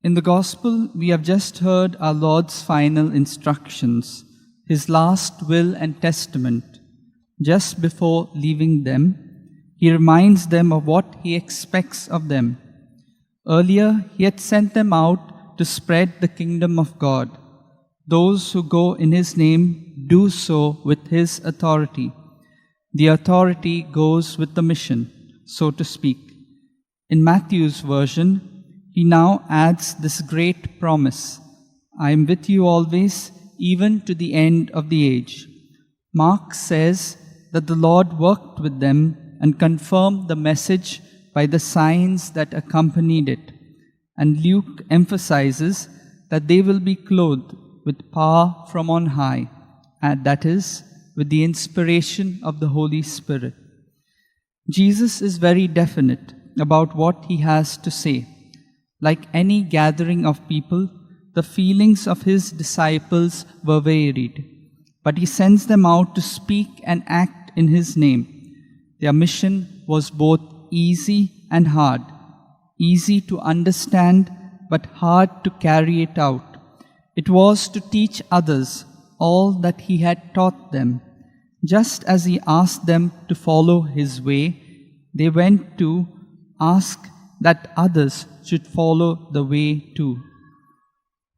In the Gospel, we have just heard our Lord's final instructions, his last will and testament. Just before leaving them, he reminds them of what he expects of them. Earlier, he had sent them out to spread the kingdom of God. Those who go in his name do so with his authority. The authority goes with the mission, so to speak. In Matthew's version, he now adds this great promise, I am with you always, even to the end of the age. Mark says that the Lord worked with them and confirmed the message by the signs that accompanied it. And Luke emphasizes that they will be clothed with power from on high, and that is, with the inspiration of the Holy Spirit. Jesus is very definite about what he has to say. Like any gathering of people, the feelings of his disciples were varied, but he sends them out to speak and act in his name. Their mission was both easy and hard, easy to understand, but hard to carry it out. It was to teach others all that he had taught them. Just as he asked them to follow his way, they went to ask that others should follow the way too.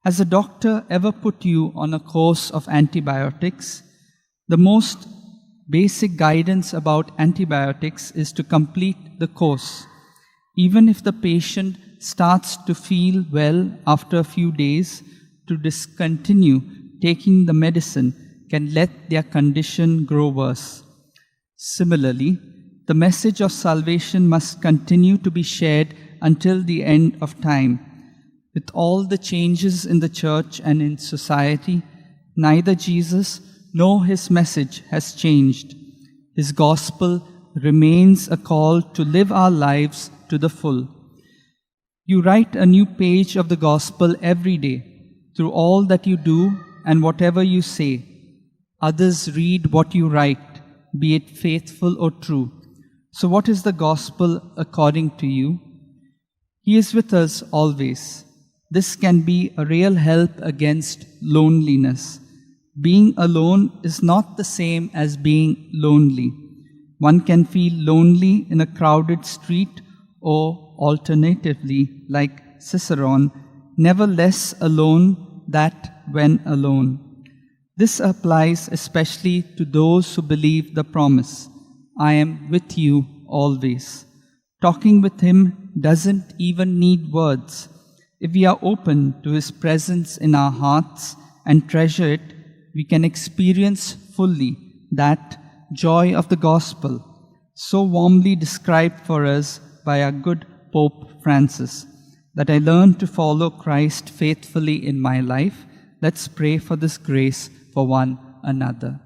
Has a doctor ever put you on a course of antibiotics? The most basic guidance about antibiotics is to complete the course. Even if the patient starts to feel well after a few days, to discontinue taking the medicine can let their condition grow worse. Similarly, the message of salvation must continue to be shared until the end of time. With all the changes in the church and in society, neither Jesus nor his message has changed. His gospel remains a call to live our lives to the full. You write a new page of the gospel every day through all that you do and whatever you say. Others read what you write, be it faithful or true. So what is the gospel according to you? He is with us always. This can be a real help against loneliness. Being alone is not the same as being lonely. One can feel lonely in a crowded street or, alternatively, like Cicerone, never less alone than when alone. This applies especially to those who believe the promise, I am with you always. Talking with him doesn't even need words. If we are open to his presence in our hearts and treasure it, we can experience fully that joy of the gospel, so warmly described for us by our good Pope Francis, that I learned to follow Christ faithfully in my life. Let's pray for this grace for one another.